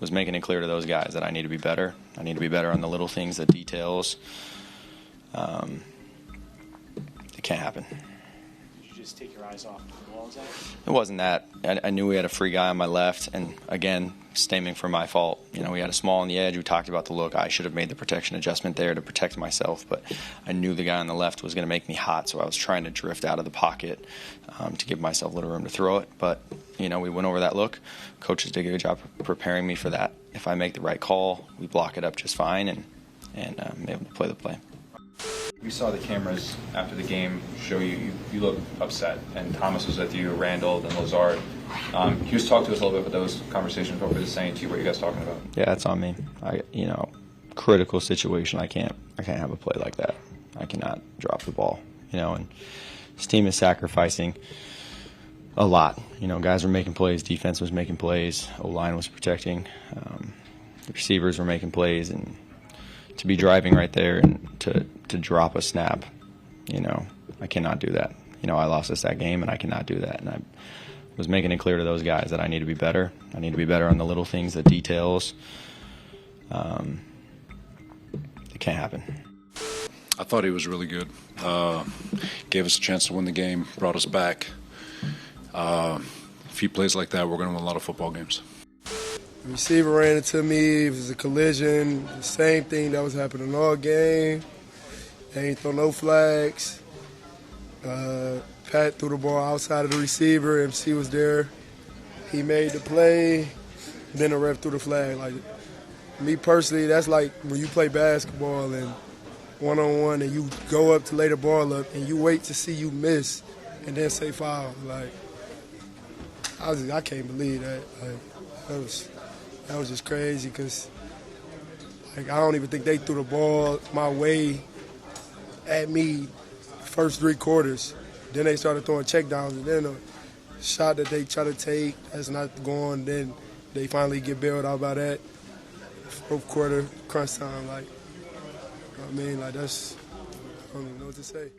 was making it clear to those guys that I need to be better. I need to be better on the little things, the details. It can't happen. Did you just take your eyes off the ball, Zach? It wasn't that. I knew we had a free guy on my left, and again, stemming from my fault. You know, we had a small on the edge. We talked about the look. I should have made the protection adjustment there to protect myself, but I knew the guy on the left was going to make me hot, so I was trying to drift out of the pocket to give myself a little room to throw it. But, you know, we went over that look. Coaches did a good job preparing me for that. If I make the right call, we block it up just fine and I'm able to play the play. We saw the cameras after the game show you look upset, and Thomas was with you, Randall, and Lazard. Can you just talk to us a little bit about those conversations, what were they saying to you, what you guys talking about? Yeah, it's on me. Critical situation, I can't have a play like that. I cannot drop the ball, and this team is sacrificing a lot. Guys were making plays, defense was making plays, O-line was protecting, the receivers were making plays, and to be driving right there and to drop a snap, I cannot do that. I lost us that game, and I cannot do that. And I was making it clear to those guys that I need to be better. I need to be better on the little things, the details. It can't happen. I thought he was really good. Gave us a chance to win the game, brought us back. A few plays like that, we're going to win a lot of football games. The receiver ran into me. It was a collision. The same thing that was happening all game. They ain't throw no flags. Pat threw the ball outside of the receiver. MC was there. He made the play. Then the ref threw the flag. Like, me personally, that's like when you play basketball and one-on-one and you go up to lay the ball up and you wait to see you miss and then say foul. Like, I can't believe that. Like, that was just crazy because, like, I don't even think they threw the ball my way at me first 3 quarters. Then they started throwing checkdowns, and then a shot that they try to take that's not going, then they finally get bailed out by that. 4th quarter, crunch time, like, that's, I don't even know what to say.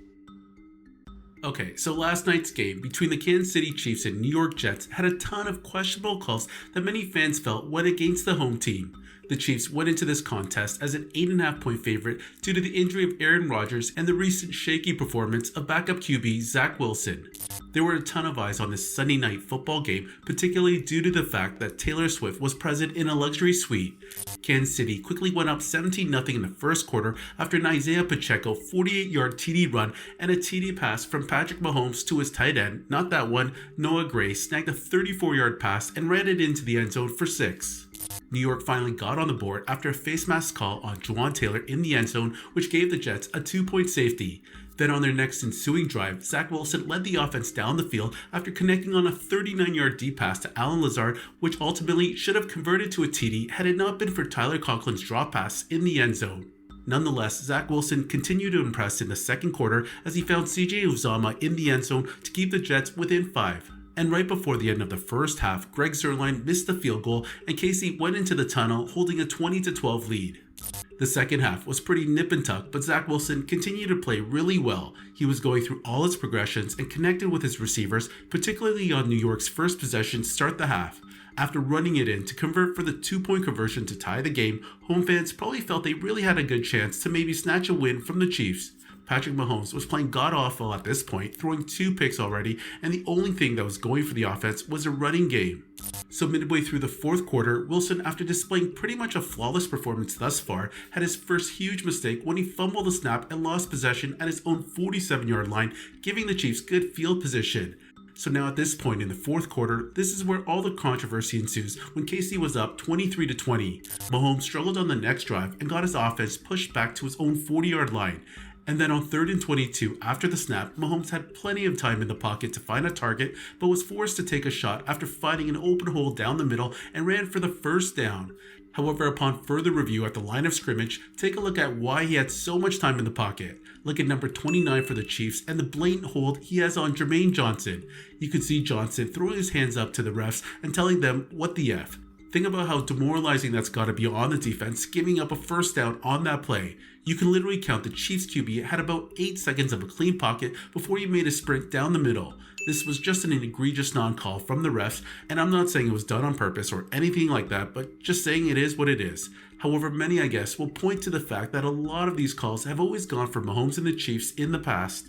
Okay, so last night's game between the Kansas City Chiefs and New York Jets had a ton of questionable calls that many fans felt went against the home team. The Chiefs went into this contest as an 8.5-point favorite due to the injury of Aaron Rodgers and the recent shaky performance of backup QB Zach Wilson. There were a ton of eyes on this Sunday night football game, particularly due to the fact that Taylor Swift was present in a luxury suite. Kansas City quickly went up 17-0 in the first quarter after an Isaiah Pacheco 48-yard TD run and a TD pass from Patrick Mahomes to his tight end, not that one, Noah Gray, snagged a 34-yard pass and ran it into the end zone for 6. New York finally got on the board after a face mask call on Juwan Taylor in the end zone, which gave the Jets a 2-point safety. Then on their next ensuing drive, Zach Wilson led the offense down the field after connecting on a 39-yard deep pass to Allen Lazard, which ultimately should have converted to a TD had it not been for Tyler Conklin's drop pass in the end zone. Nonetheless, Zach Wilson continued to impress in the second quarter as he found CJ Uzomah in the end zone to keep the Jets within 5. And right before the end of the first half, Greg Zuerlein missed the field goal and KC went into the tunnel holding a 20-12 lead. The second half was pretty nip and tuck, but Zach Wilson continued to play really well. He was going through all his progressions and connected with his receivers, particularly on New York's first possession to start the half. After running it in to convert for the 2-point conversion to tie the game, home fans probably felt they really had a good chance to maybe snatch a win from the Chiefs. Patrick Mahomes was playing god-awful at this point, throwing 2 picks already, and the only thing that was going for the offense was a running game. So midway through the 4th quarter, Wilson, after displaying pretty much a flawless performance thus far, had his first huge mistake when he fumbled the snap and lost possession at his own 47-yard line, giving the Chiefs good field position. So now at this point in the 4th quarter, this is where all the controversy ensues when KC was up 23-20. Mahomes struggled on the next drive and got his offense pushed back to his own 40-yard line. And then on 3rd and 22, after the snap, Mahomes had plenty of time in the pocket to find a target, but was forced to take a shot after finding an open hole down the middle and ran for the first down. However, upon further review at the line of scrimmage, take a look at why he had so much time in the pocket. Look at number 29 for the Chiefs and the blatant hold he has on Jermaine Johnson. You can see Johnson throwing his hands up to the refs and telling them what the F. Think about how demoralizing that's got to be on the defense, giving up a first down on that play. You can literally count the Chiefs QB had about 8 seconds of a clean pocket before he made a sprint down the middle. This was just an egregious non-call from the refs, and I'm not saying it was done on purpose or anything like that, but just saying it is what it is. However, many, I guess, will point to the fact that a lot of these calls have always gone for Mahomes and the Chiefs in the past.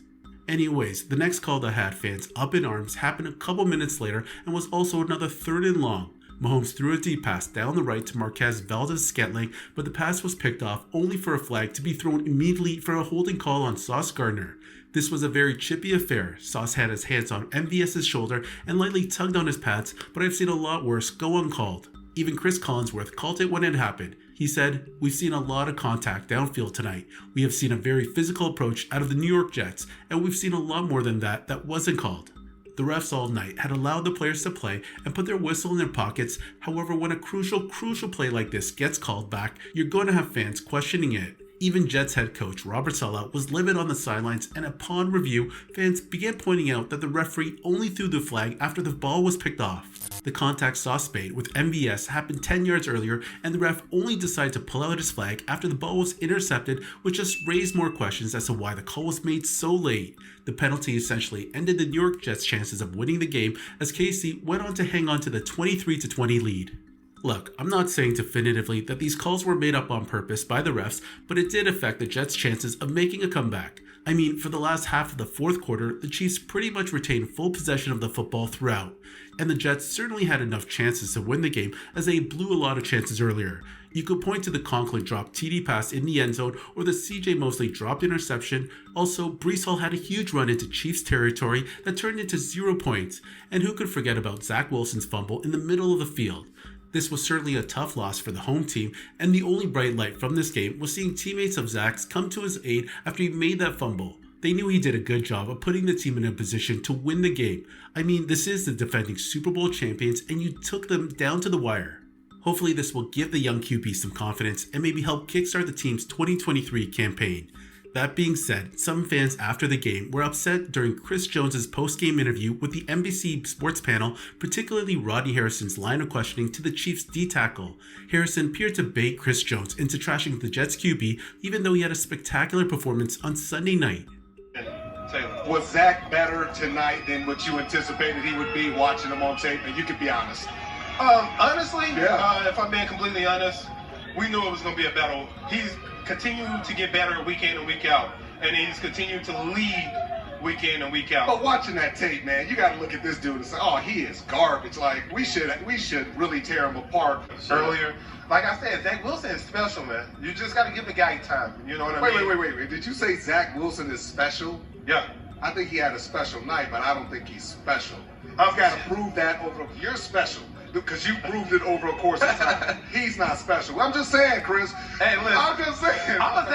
Anyways, the next call that had fans up in arms happened a couple minutes later and was also another 3rd and long. Mahomes threw a deep pass down the right to Marquez Valdez-Scantling, but the pass was picked off only for a flag to be thrown immediately for a holding call on Sauce Gardner. This was a very chippy affair. Sauce had his hands on MVS's shoulder and lightly tugged on his pads, but I've seen a lot worse go uncalled. Even Chris Collinsworth called it when it happened. He said, "We've seen a lot of contact downfield tonight. We have seen a very physical approach out of the New York Jets, and we've seen a lot more than that wasn't called." The refs all night had allowed the players to play and put their whistle in their pockets. However, when a crucial play like this gets called back, you're going to have fans questioning it. Even Jets head coach Robert Saleh was livid on the sidelines, and upon review, fans began pointing out that the referee only threw the flag after the ball was picked off. The contact Sauce made with MVS happened 10 yards earlier, and the ref only decided to pull out his flag after the ball was intercepted, which just raised more questions as to why the call was made so late. The penalty essentially ended the New York Jets' chances of winning the game as KC went on to hang on to the 23-20 lead. Look, I'm not saying definitively that these calls were made up on purpose by the refs, but it did affect the Jets' chances of making a comeback. I mean, for the last half of the fourth quarter, the Chiefs pretty much retained full possession of the football throughout, and the Jets certainly had enough chances to win the game as they blew a lot of chances earlier. You could point to the Conklin dropped TD pass in the end zone or the CJ Mosley dropped interception. Also, Breece Hall had a huge run into Chiefs territory that turned into 0 points, and who could forget about Zach Wilson's fumble in the middle of the field. This was certainly a tough loss for the home team, and the only bright light from this game was seeing teammates of Zach's come to his aid after he made that fumble. They knew he did a good job of putting the team in a position to win the game. I mean, this is the defending Super Bowl champions, and you took them down to the wire. Hopefully this will give the young QB some confidence and maybe help kickstart the team's 2023 campaign. That being said, some fans after the game were upset during Chris Jones' post-game interview with the NBC Sports panel, particularly Rodney Harrison's line of questioning to the Chiefs' D-tackle. Harrison appeared to bait Chris Jones into trashing the Jets QB, even though he had a spectacular performance on Sunday night. Was Zach better tonight than what you anticipated he would be watching him on tape? And you can be honest. Honestly, Yeah. if I'm being completely honest, we knew it was going to be a battle. He's continued to get better week in and week out, and he's continued to lead week in and week out. But watching that tape, man, you got to look at this dude and say, "Oh, he is garbage." Like we should really tear him apart. Earlier, like I said, Zach Wilson is special, man. You just got to give the guy time. You know what I mean? Wait. Did you say Zach Wilson is special? Yeah. I think he had a special night, but I don't think he's special. I've got to prove that over. You're special because you proved it over a course of time. He's not special. I'm just saying, Chris. Hey, listen. I'm just saying. I'm a